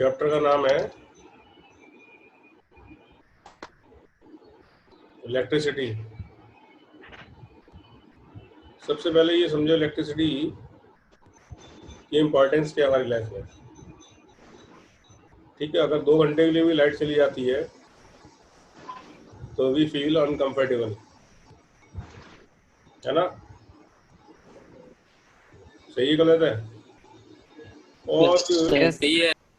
Chapter का नाम है इलेक्ट्रिसिटी। सबसे पहले ये समझो इलेक्ट्रिसिटी की इम्पोर्टेंस क्या है हमारी लाइफ में। ठीक है, अगर 2 घंटे के लिए भी लाइट चली जाती है तो वी फील अनकंफर्टेबल, है ना? सही गलत है? और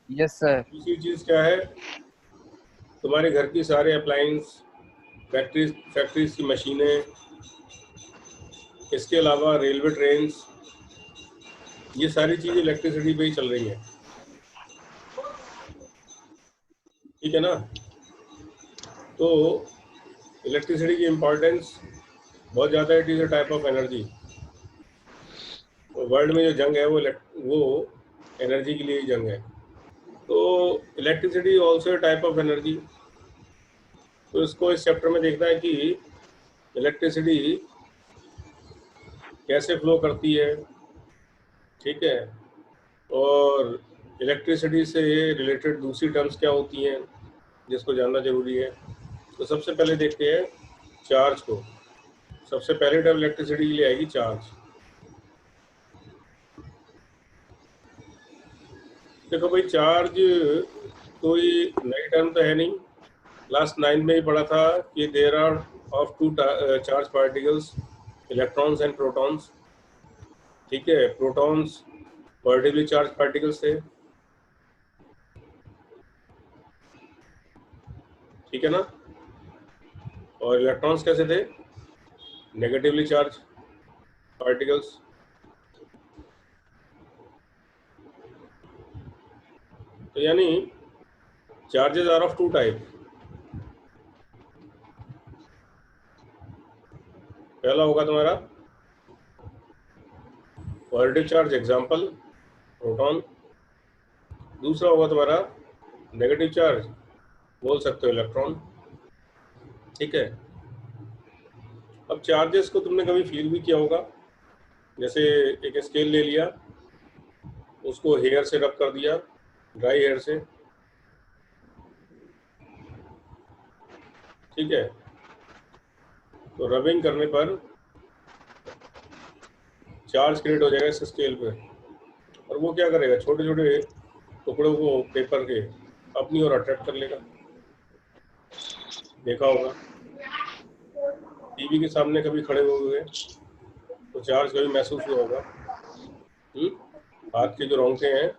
यस सर। दूसरी चीज क्या है, तुम्हारे घर की सारे अप्लायंस, फैक्ट्रीज की मशीनें, इसके अलावा रेलवे ट्रेन्स, ये सारी चीजें इलेक्ट्रिसिटी पे ही चल रही हैं। ठीक है ना? तो इलेक्ट्रिसिटी की इम्पोर्टेंस बहुत ज़्यादा है। It is a type of energy. World में जो जंग है वो एनर्जी के लिए ही जंग है। तो electricity also type of energy. तो इसको इस चैप्टर में देखना है कि इलेक्ट्रिसिटी कैसे फ्लो करती है। ठीक है, और इलेक्ट्रिसिटी से रिलेटेड दूसरी टर्म्स क्या होती हैं जिसको जानना जरूरी है। तो सबसे पहले देखते हैं चार्ज को। सबसे पहले टर्म इलेक्ट्रिसिटी के लिए आएगी चार्ज। देखो भाई, चार्ज कोई नई टर्म तो है नहीं, क्लास 9 में ही पढ़ा था कि there are of 2 charge particles, electrons and protons. ठीक है, प्रोटॉन्स पॉजिटिवली चार्ज पार्टिकल्स थे, ठीक है ना? और इलेक्ट्रॉन्स कैसे थे? Negatively charge particles. तो यानी चार्जेस आर ऑफ 2 टाइप। पहला होगा तुम्हारा पॉजिटिव चार्ज, एग्जांपल प्रोटॉन। दूसरा होगा तुम्हारा नेगेटिव चार्ज, बोल सकते हो इलेक्ट्रॉन। ठीक है, अब चार्जेस को तुमने कभी फील भी किया होगा। जैसे एक स्केल ले लिया, उसको हेयर से रब कर दिया, ड्राई हेयर से। ठीक है, तो रबिंग करने पर चार्ज क्रिएट हो जाएगा इस स्केल पे, और वो क्या करेगा, छोटे छोटे टुकड़ों को पेपर के अपनी ओर अट्रैक्ट कर लेगा। देखा होगा, टीवी के सामने कभी खड़े हुए तो चार्ज कभी महसूस हुआ होगा। हाथ के जो रोंगटे हैं,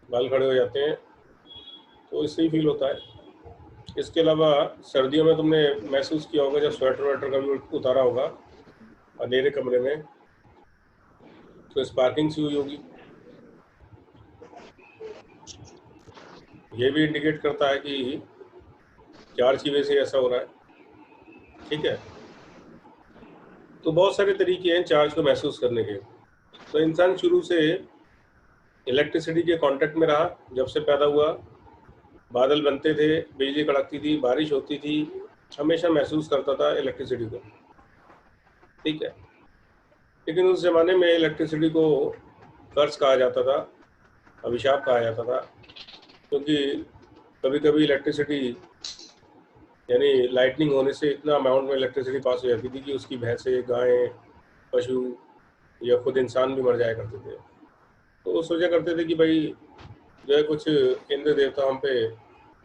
बाल खड़े हो जाते हैं, तो इससे ही फील होता है। इसके अलावा सर्दियों में तुमने महसूस किया होगा जब स्वेटर वेटर कभी उतारा होगा अंधेरे कमरे में, तो स्पार्किंग सी हुई होगी। ये भी इंडिकेट करता है कि चार्ज की वजह से ऐसा हो रहा है। ठीक है, तो बहुत सारे तरीके हैं चार्ज को महसूस करने के। तो इंसान शुरू से इलेक्ट्रिसिटी के कांटेक्ट में रहा। जब से पैदा हुआ, बादल बनते थे, बिजली कड़कती थी, बारिश होती थी, हमेशा महसूस करता था इलेक्ट्रिसिटी को। ठीक है, लेकिन उस जमाने में इलेक्ट्रिसिटी को कर्ज कहा जाता था, अभिशाप कहा जाता था, क्योंकि कभी कभी इलेक्ट्रिसिटी यानी लाइटनिंग होने से इतना अमाउंट में इलेक्ट्रिसिटी पास हो जाती थी कि उसकी भैंसें, गायें, पशु या खुद इंसान भी मर जाया करते थे। तो वो सोचा करते थे कि भाई जो है कुछ इंद्र देवता हम पे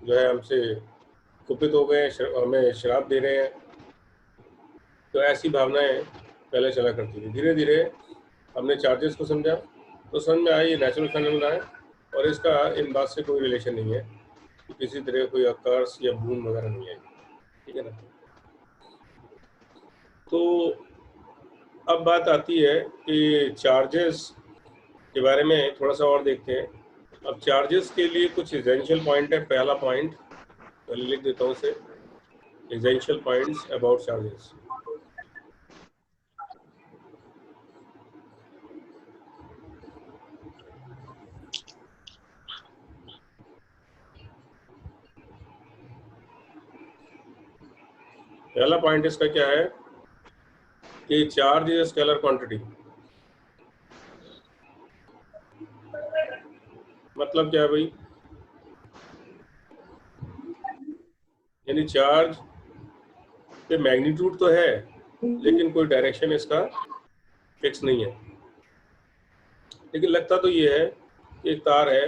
जो है हमसे कुपित हो गए, हमें श्राप दे रहे हैं। तो ऐसी भावनाएं पहले चला करती थी। धीरे धीरे हमने चार्जेस को समझा तो समझ में आया ये नेचुरल फेनोमेना है, और इसका इन बात से कोई रिलेशन नहीं है, किसी तरह कोई आकर्ष या बूम वगैरह नहीं है। ठीक है ना? तो अब बात आती है कि चार्जेस के बारे में थोड़ा सा और देखते हैं। अब चार्जेस के लिए कुछ एसेंशियल पॉइंट है। पहला पॉइंट पहले लिख देता हूँ उसे, एसेंशियल पॉइंट्स अबाउट चार्जेस। पहला पॉइंट इसका क्या है कि चार्ज इज स्केलर क्वांटिटी, मतलब क्या है भाई, यानी चार्ज पे मैग्नीट्यूड तो है लेकिन कोई डायरेक्शन इसका फिक्स नहीं है। लेकिन लगता तो ये है कि एक तार है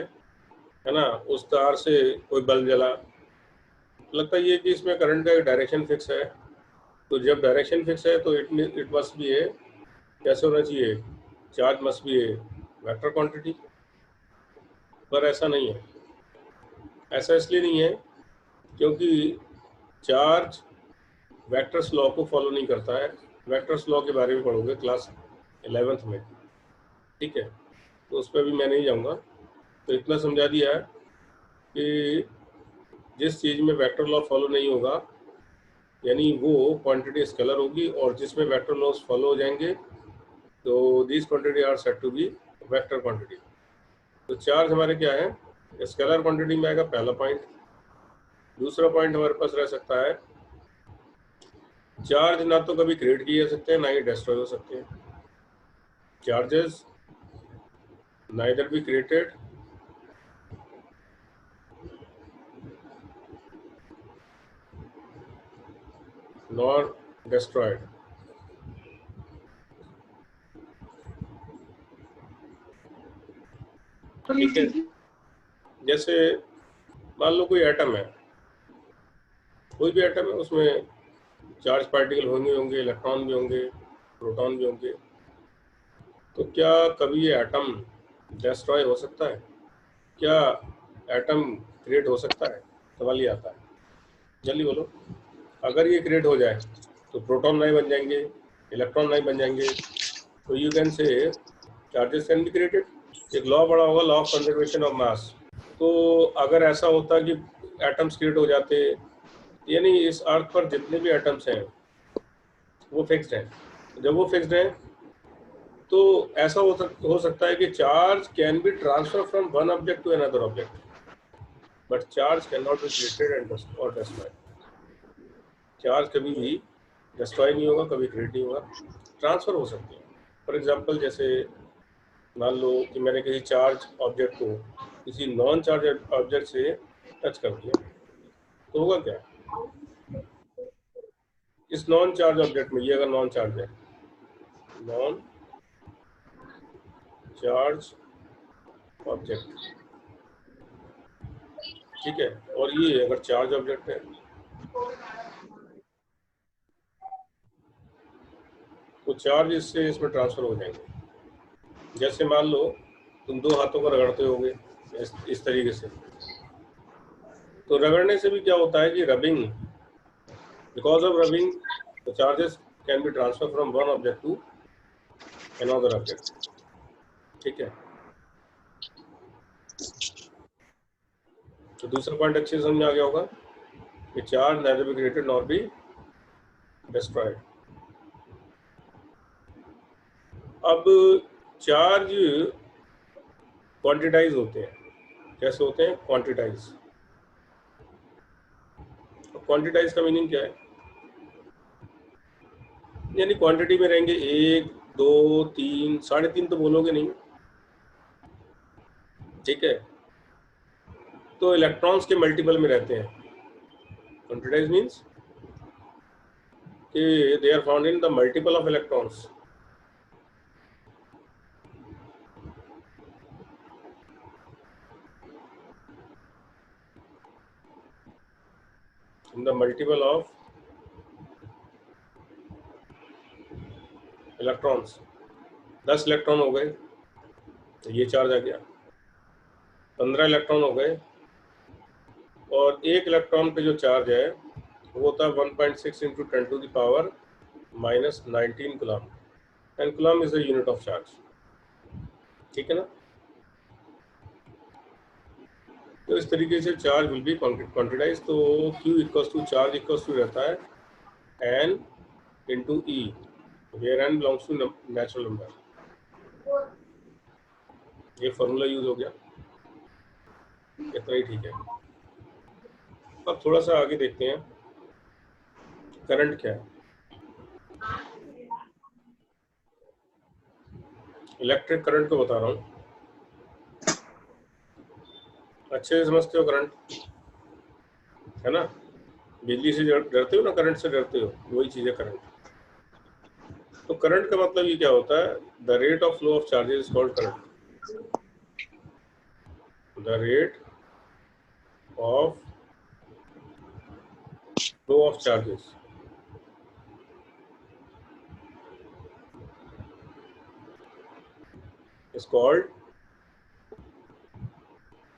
ना, उस तार से कोई बल्ब जला, लगता ये कि इसमें करंट का एक डायरेक्शन फिक्स है। तो जब डायरेक्शन फिक्स है तो इट मस्ट बी ए, कैसे होना चाहिए, charge must be A vector quantity. पर ऐसा नहीं है। ऐसा इसलिए नहीं है क्योंकि चार्ज वेक्टर्स लॉ को फॉलो नहीं करता है। वेक्टर्स लॉ के बारे में पढ़ोगे क्लास 11th में, ठीक है, तो उस पर भी मैं नहीं जाऊँगा। तो इतना समझा दिया है कि जिस चीज़ में वेक्टर लॉ फॉलो नहीं होगा यानी वो क्वांटिटी स्केलर होगी, और जिसमें वेक्टर लॉस फॉलो हो जाएंगे तो this quantity are set to be vector quantity. तो चार्ज हमारे क्या है, स्केलर क्वांटिटी में आएगा पहला पॉइंट। दूसरा पॉइंट हमारे पास रह सकता है, चार्ज ना तो कभी क्रिएट किए जा सकते हैं ना ही डिस्ट्रॉय हो सकते हैं। Charges neither be created nor destroyed. ठीक है, जैसे मान लो कोई एटम है, कोई भी एटम है, उसमें चार्ज पार्टिकल होंगे, इलेक्ट्रॉन भी होंगे, प्रोटॉन भी होंगे। तो क्या कभी ये एटम डिस्ट्रॉय हो सकता है? क्या एटम क्रिएट हो सकता है? सवाल ये आता है, जल्दी बोलो। अगर ये क्रिएट हो जाए तो प्रोटॉन नहीं बन जाएंगे, इलेक्ट्रॉन नहीं बन जाएंगे। तो you can say charges can be created. एक लॉ पढ़ा होगा, law of conservation of mass. तो अगर ऐसा होता कि एटम्स क्रिएट हो जाते, यानी इस अर्थ पर जितने भी एटम्स हैं वो फिक्स्ड हैं। जब वो फिक्स्ड हैं तो ऐसा हो सकता है कि charge can be transfer from one object to another object, but charge can not be created and और डिस्ट्रॉयड। चार्ज कभी भी डिस्ट्रॉय नहीं होगा, कभी क्रिएट नहीं होगा, ट्रांसफर हो सकते हैं। फॉर एग्जांपल, जैसे मान लो कि मैंने किसी चार्ज ऑब्जेक्ट को किसी नॉन चार्ज ऑब्जेक्ट से टच कर दिया, तो होगा क्या, इस नॉन चार्ज ऑब्जेक्ट में, ये अगर नॉन चार्ज है, नॉन चार्ज ऑब्जेक्ट, ठीक है, और ये अगर चार्ज ऑब्जेक्ट है, तो चार्ज इससे इसमें ट्रांसफर हो जाएंगे। जैसे मान लो तुम दो हाथों को रगड़ते होगे इस तरीके से, तो रगड़ने से भी क्या होता है कि rubbing, because of rubbing the charges can be transfer from one object to another object. ठीक है, तो दूसरा पॉइंट अच्छे से समझ आ गया होगा कि charge neither be created nor be destroyed। अब चार्ज क्वांटिटाइज होते हैं। कैसे होते हैं? क्वांटिटाइज। क्वांटिटाइज का मीनिंग क्या है? यानी क्वांटिटी में रहेंगे, 1 2 3, 3.5 तो बोलोगे नहीं, ठीक है, तो इलेक्ट्रॉन्स के मल्टीपल में रहते हैं। क्वांटिटाइज मीन्स कि they are found in the multiple of electrons. In the multiple of electrons. 10 electron हो गए तो ये चार्ज आ गया, 15 इलेक्ट्रॉन हो गए, और एक इलेक्ट्रॉन पे जो चार्ज है वो होता है 1.6 into 10 to the power minus 19 coulomb. 10 coulomb is the unit of charge, ठीक है ना। तो इस तरीके से चार्ज विल बी क्वांटिटाइज। तो Q equals to charge equals to रहता है N into E, where N belongs to natural number. ये फॉर्मूला यूज हो गया, इतना ही ठीक है। अब थोड़ा सा आगे देखते हैं करंट क्या है। इलेक्ट्रिक करंट को बता रहा हूँ। अच्छे से समझते हो करंट, है ना? बिजली से डरते हो ना, करंट से डरते हो, वही चीज है करंट। तो करंट का मतलब ये क्या होता है? The rate of flow of charges is called current. The rate of flow of charges is called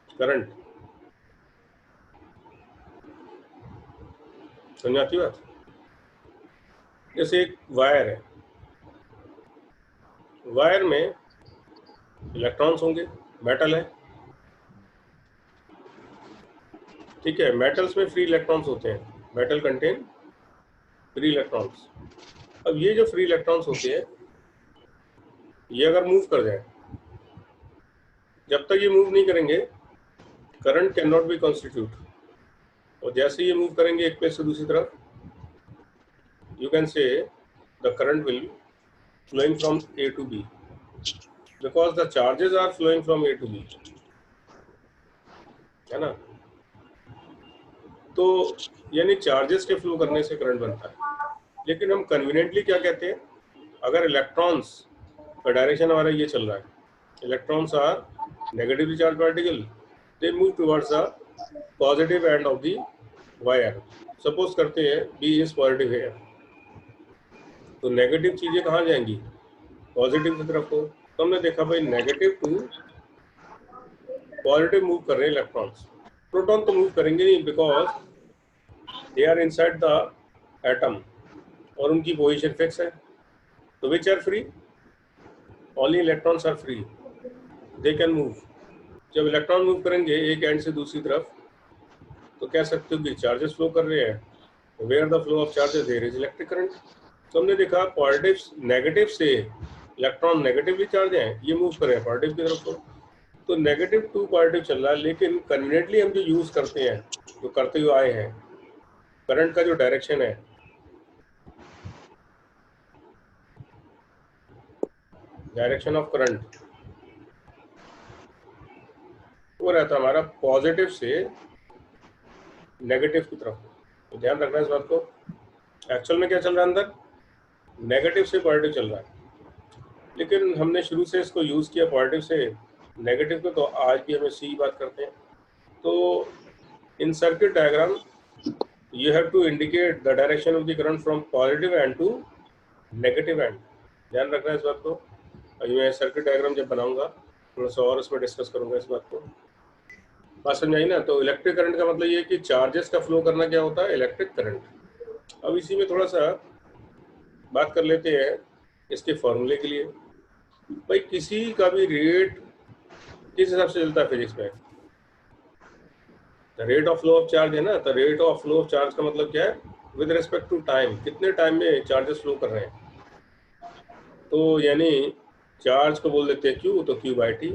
current. समझ आती बात? जैसे एक वायर है, वायर में इलेक्ट्रॉन्स होंगे, मेटल है, ठीक है? मेटल्स में फ्री इलेक्ट्रॉन्स होते हैं, मेटल कंटेन फ्री इलेक्ट्रॉन्स। अब ये जो फ्री इलेक्ट्रॉन्स होते हैं, ये अगर मूव कर जाए, जब तक ये मूव नहीं करेंगे current can not B constitute. और जैसे ये मूव करेंगे एक प्लेस से दूसरी तरफ, you can say the current will flowing from A to B because the charges are flowing from A to B, है ना? तो यानी चार्जेस के फ्लो करने से करंट बनता है। लेकिन हम कन्वीनियंटली क्या कहते हैं, अगर इलेक्ट्रॉन्स का डायरेक्शन हमारा ये चल रहा है, electrons are negatively charge particle, they move towards the positive end of the wire. Suppose करते हैं B इज पॉजिटिव है, तो नेगेटिव चीजें कहाँ जाएंगी? पॉजिटिव की तरफ को। तो हमने देखा भाई नेगेटिव टू पॉजिटिव मूव कर रहे हैं इलेक्ट्रॉन्स। प्रोटॉन तो मूव करेंगे नहीं because they are inside the atom और उनकी पोजीशन फिक्स है। तो which are free? Only electrons are free, they can move. जब इलेक्ट्रॉन मूव करेंगे एक एंड से दूसरी तरफ, तो कह सकते हो कि चार्जेस फ्लो कर रहे हैं। Where the flow of charges there is electric current. तो हमने देखा पॉजिटिव नेगेटिव से इलेक्ट्रॉन नेगेटिवली चार्ज हैं, ये मूव कर रहे हैं पॉजिटिव की तरफ को। तो नेगेटिव टू पॉजिटिव चल रहा है, लेकिन कन्वीनियंटली हम जो यूज करते हैं, जो करते हुए आए हैं, करंट का जो डायरेक्शन है, डायरेक्शन ऑफ करंट, वो रहता है हमारा पॉजिटिव से नेगेटिव की तरफ। तो ध्यान रखना इस बात को। एक्चुअल में क्या चल रहा है अंदर? नेगेटिव से पॉजिटिव चल रहा है, लेकिन हमने शुरू से इसको यूज किया पॉजिटिव से नेगेटिव को, तो आज भी हम इसी बात करते हैं। तो इन circuit diagram you have to indicate the direction of the current from positive end to negative end। ध्यान रखना है इस बात को। अभी मैं सर्किट डायग्राम जब बनाऊंगा थोड़ा सा और इसमें डिस्कस करूंगा इस बात को। बात समझ आई ना? तो इलेक्ट्रिक करंट का मतलब ये है कि चार्जेस का फ्लो करना क्या होता है? Electric current. अब इसी में थोड़ा सा बात कर लेते हैं इसके फॉर्मूले के लिए। भाई किसी का भी रेट किस हिसाब से चलता है फिजिक्स में? Rate of flow of charge है ना। तो rate of flow of charge का मतलब क्या है? विद रिस्पेक्ट टू टाइम, कितने टाइम में चार्जेस फ्लो कर रहे हैं। तो यानी चार्ज को बोल देते हैं क्यू, तो क्यू बाई टी।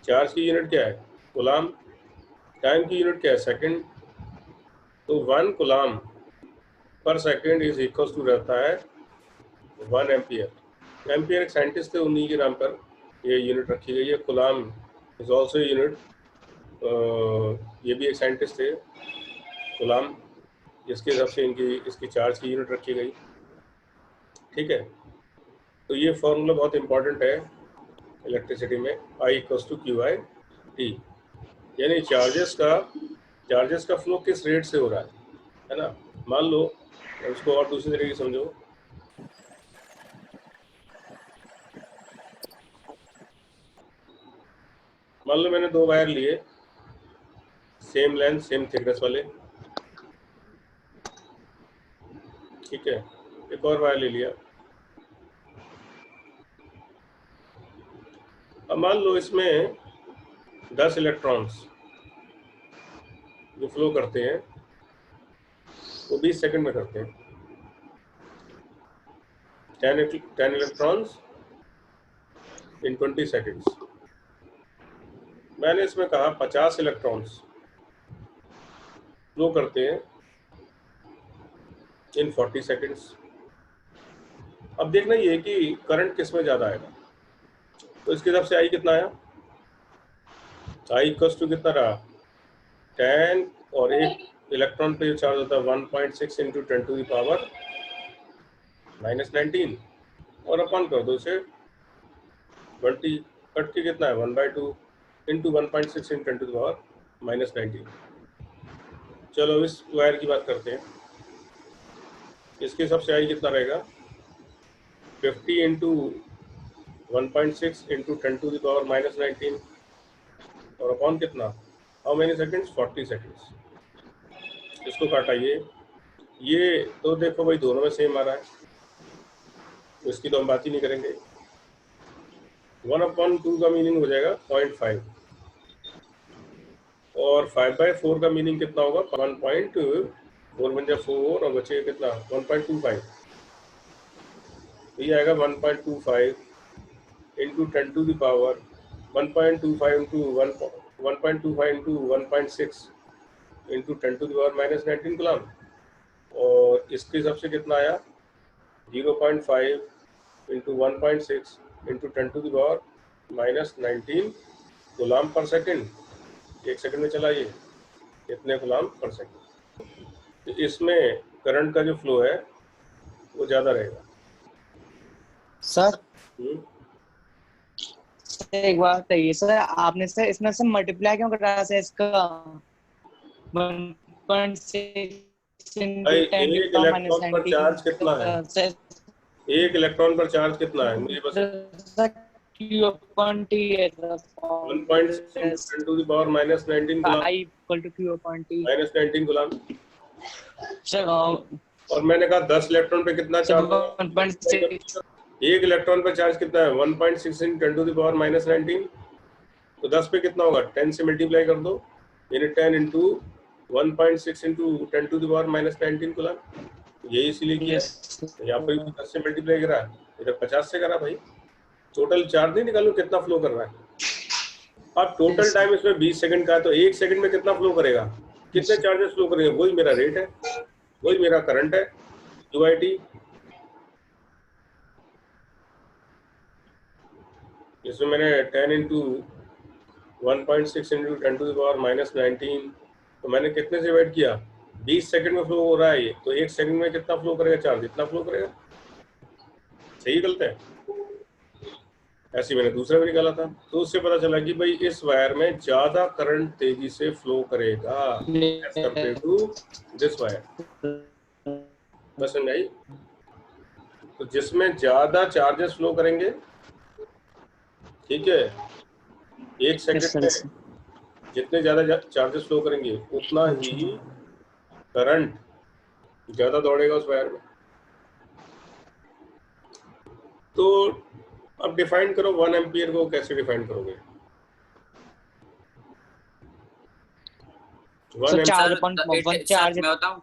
चार्ज की यूनिट क्या है? कूलाम। टाइम की यूनिट क्या है? सेकंड। तो 1 कूलाम पर सेकंड इज इक्वल टू रहता है 1 एम्पियर। एम्पियर एक साइंटिस्ट थे, उन्हीं के नाम पर ये यूनिट रखी गई है। कूलाम इज ऑल्सो यूनिट, ये भी एक साइंटिस्ट थे कूलाम, जिसके हिसाब से इसकी चार्ज की यूनिट रखी गई। ठीक है, तो ये फॉर्मूला बहुत इंपॉर्टेंट है इलेक्ट्रिसिटी में, I equals to Q I T. यानी चार्जेस का फ्लो किस रेट से हो रहा है ना। मान लो उसको और दूसरी तरीके से समझो। मान लो मैंने 2 वायर लिए, सेम लेंथ सेम थिकनेस वाले, ठीक है। एक और वायर ले लिया। अब मान लो इसमें 10 इलेक्ट्रॉन्स जो फ्लो करते हैं वो 20 सेकंड में करते हैं। 10 इलेक्ट्रॉन्स इन 20 सेकंड्स। मैंने इसमें कहा 50 इलेक्ट्रॉन्स फ्लो करते हैं इन 40 सेकंड्स। अब देखना ये कि करंट किस में ज़्यादा आएगा। तो इसके हिसाब से आई कितना आया? आई इक्वल्स टू कितना रहा 10 और एक इलेक्ट्रॉन पे जो चार्ज होता है 1.6 इंटू 10 टू द पावर -19 और अपन कर दो इसे 20 कट के कितना है 1/2 into 1.6 into 10 to the power -19। चलो इस वायर की बात करते हैं। इसके हिसाब से आई कितना रहेगा 50 into 1.6 into 10 to the power -19 और अपॉन कितना हाउ मेनी सेकेंड्स 40 सेकेंड्स। इसको काटाइए ये तो देखो भाई दोनों में सेम आ रहा है तो इसकी तो हम बात ही नहीं करेंगे। 1/2 का मीनिंग हो जाएगा 0.5 और 5/4 का मीनिंग कितना होगा 1.4 बन जाए 4 और बचे कितना 1.25 ये आएगा 1.25 into 10 to the power 1.25 into 1.25 into 1.6 into 10 to the power -19 coulomb और इसके हिसाब से कितना आया 0.5 into 1.6 into 10 to the power -19 coulomb per second. एक सेकंड में चला ये कितने कूलम पर सेकेंड। तो इसमें करंट का जो फ्लो है वो ज़्यादा रहेगा। सर एक बात बताइए सर, आपने सर इसमें से मल्टीप्लाई क्यों करा सर इसका 1.6 भाई इंटू 10 की एक पावर इलेक्ट्रॉन पर चार्ज कितना है सर एक इलेक्ट्रॉन पर चार्ज कितना है मुझे बस Q upon T है sir 1.6 into 10 to the power -19 coulomb I equal to Q upon T -19 coulomb sir और मैंने कहा 10 इलेक्ट्रॉन पे कितना चार्ज होगा 1.6 एक इलेक्ट्रॉन पर चार्ज कितना है 1.6 इंटू 10 टू द पावर -19 तो 10 पे कितना होगा 10 से मल्टीप्लाई कर दो यानी 10 into 1.6 into 10 to the power -19 coulomb यही इसीलिए किया यस है। यहाँ पर 10 से मल्टीप्लाई करा इधर 50 से करा भाई टोटल चार्ज नहीं निकालो कितना फ्लो कर रहा है। अब टोटल टाइम इसमें 20 सेकंड का है तो एक सेकंड में कितना फ्लो करेगा कितने चार्जेस फ्लो करेंगे वही मेरा रेट है वही मेरा करंट है यूआईटी। इसमें मैंने 10 into 1.6 into 10 to the power -19 तो मैंने कितने से डिवाइड किया 20 सेकंड में फ्लो हो रहा है ये तो एक सेकंड में कितना फ्लो करेगा चार्ज इतना फ्लो करेगा। सही गलत है ऐसे मैंने दूसरा भी निकाला था तो उससे पता चला कि भाई इस वायर में ज्यादा करंट तेजी से फ्लो करेगा as compare to this wire. बस समझ आई। तो जिसमें ज्यादा चार्जेस फ्लो करेंगे ठीक है एक सेकंड में जितने ज्यादा चार्जेस फ्लो करेंगे उतना ही करंट ज्यादा दौड़ेगा उस वायर में। तो अब डिफाइन करो 1 एम्पियर को कैसे डिफाइन करोगे 1 चार्ज एम्पियर चार्ज मैं बताऊं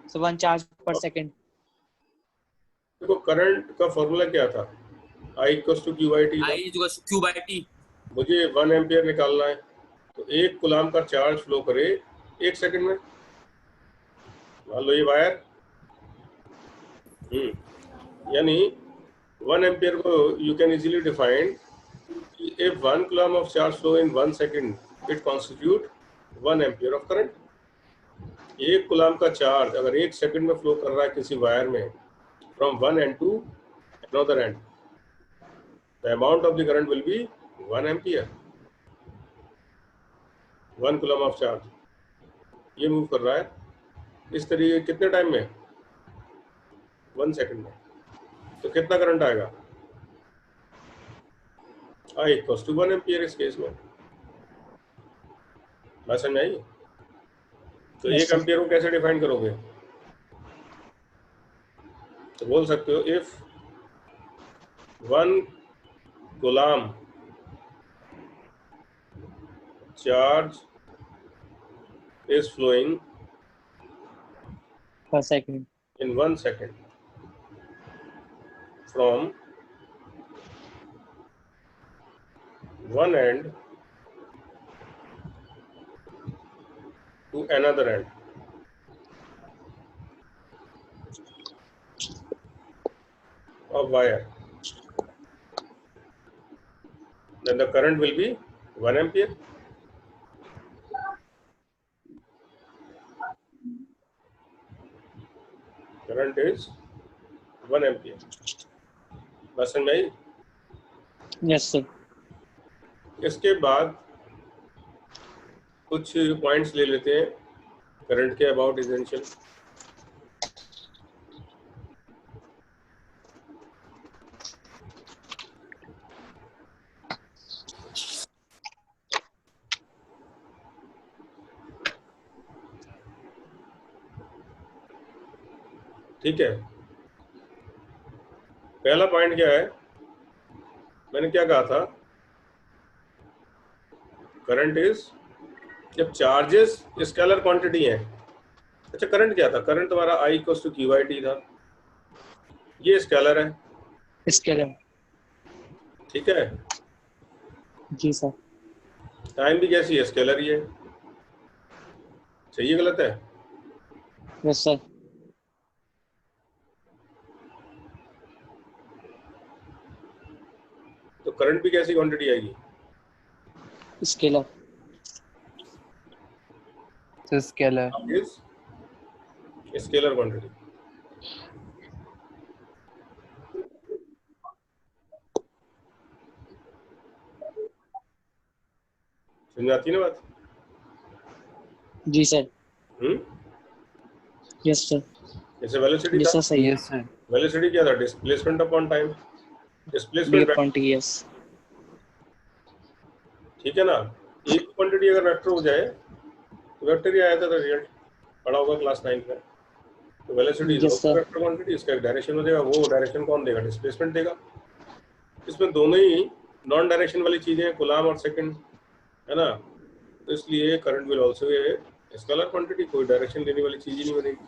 सो 1 चार्ज पर सेकंड। देखो करंट का फॉर्मूला क्या था I equals to Q by T था। I equals to Q by T। मुझे 1 एम्पियर निकालना है तो एक कूलम का चार्ज फ्लो करे एक सेकंड में। मान लो ये वायर यानी 1 एम्पियर को you can easily define if 1 coulomb of charge flow in 1 second it constitute 1 ampere of current। एक कूलम का चार्ज अगर एक सेकंड में फ्लो कर रहा है किसी वायर में from one end to another end the amount of the current will be 1 ampere. 1 coulomb of charge ये मूव कर रहा है इस तरीके कितने टाइम में 1 सेकंड में तो कितना करंट आएगा I इक्वल्स टू 1 एम्पियर इस केस में। बात समझ आई। तो एक एम्पियर को कैसे डिफाइन करोगे तो बोल सकते हो if 1 coulomb charge is flowing per second in 1 second from one end to another end of wire then the current will be 1 ampere. Current is 1 ampere. बस समझ में आई? Yes sir. इसके बाद कुछ पॉइंट्स ले लेते हैं करंट के अबाउट एसेंशियल। ठीक है, पहला पॉइंट क्या है, मैंने क्या कहा था, करंट इज, जब चार्जेस स्केलर क्वांटिटी है। अच्छा, करंट क्या था, करंट तुम्हारा I इक्वल्स टू QIT था, ये स्केलर है, स्केलर। ठीक है। जी सर। टाइम भी कैसी है, स्केलर ही है, सही है गलत है? Yes sir. तो करंट भी कैसी क्वांटिटी आएगी, scalar. Scalar. Is scalar quantity. समझ आती है ना बात? जी सर। Yes sir. जैसे वेलोसिटी यस था, सर, सही है। Yes sir. वेलोसिटी क्या था, displacement upon time, D displacement, upon T. Yes. ठीक है ना। एक क्वांटिटी अगर वेक्टर हो जाए तो वेक्टर ही आया था रिजल्ट, पढ़ा होगा क्लास 9 में। तो velocity is yes also sir. Vector quantity, इसका एक डायरेक्शन हो जाएगा, वो डायरेक्शन कौन देगा, डिस्प्लेसमेंट देगा। इसमें दोनों ही नॉन डायरेक्शन वाली चीजें हैं, कूलम और सेकंड, है ना। तो इसलिए current will also a scalar quantity, कोई डायरेक्शन देने वाली चीज ही नहीं बनेगी।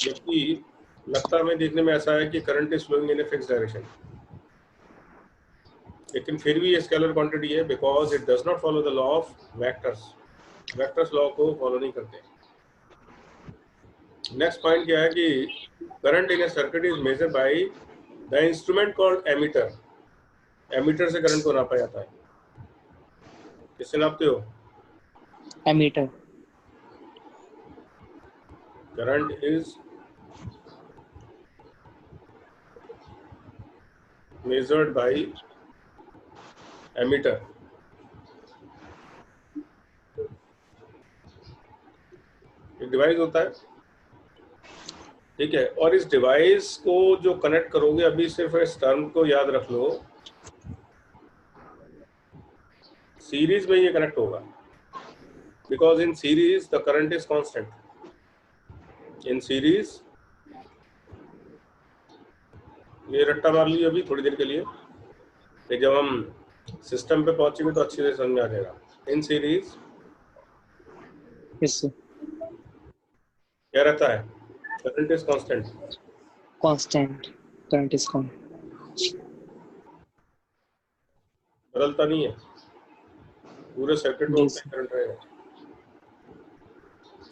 जबकि लगता हमें देखने में ऐसा है कि current is flowing in a fix direction, लेकिन फिर भी ये स्केलर क्वांटिटी है, because it does not follow the law of vectors, vectors law को फॉलो नहीं करते। नेक्स्ट पॉइंट क्या है कि current in a circuit is measured by the instrument called ammeter. Ammeter से करंट को नापा जाता है। किससे नापते हो? Ammeter. Current is measured by ammeter. एक डिवाइस होता है, ठीक है, और इस डिवाइस को जो कनेक्ट करोगे, अभी सिर्फ इस टर्म को याद रख लो, सीरीज में ये कनेक्ट होगा, because in series the current is constant. In series, ये रट्टा मार लीजिए अभी थोड़ी देर के लिए, फिर जब हम सिस्टम पे पहुंचेंगे तो अच्छे से समझ में आ जाएगा। In series yes sir. क्या रहता है, current is constant, constant. Current is constant. बदलता नहीं है, पूरे सर्किट में जी उतना सर। करंट रहेगा,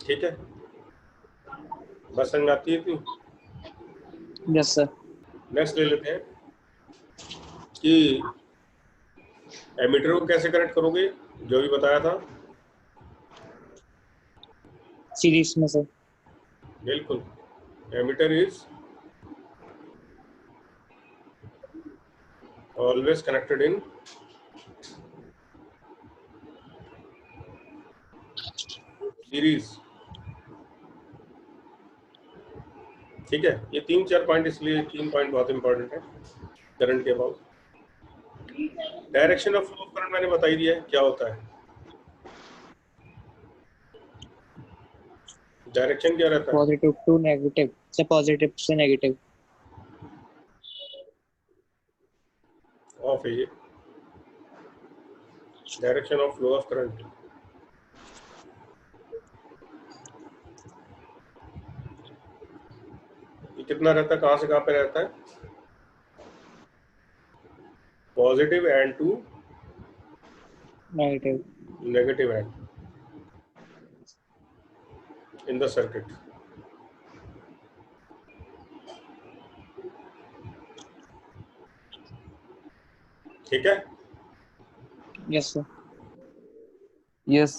ठीक है। बस समझ में आती है इतनी? Yes sir. नेक्स्ट ले लेते हैं कि एमीटर को कैसे कनेक्ट करोगे, जो भी बताया था। सीरीज में सर। बिल्कुल, ammeter is always connected in series, ठीक है। ये 3-4 पॉइंट, इसलिए 3 पॉइंट बहुत इंपॉर्टेंट है करंट के about. Direction of flow of current मैंने बता ही दिया है क्या होता है। डायरेक्शन क्या रहता है, पॉजिटिव टू नेगेटिव से पॉजिटिव से नेगेटिव। ऑफ है ये, direction of flow of current. ये कितना रहता है, कहां से कहां पे रहता है, positive end to negative. Negative end in the circuit, ठीक है। Yes sir. Yes.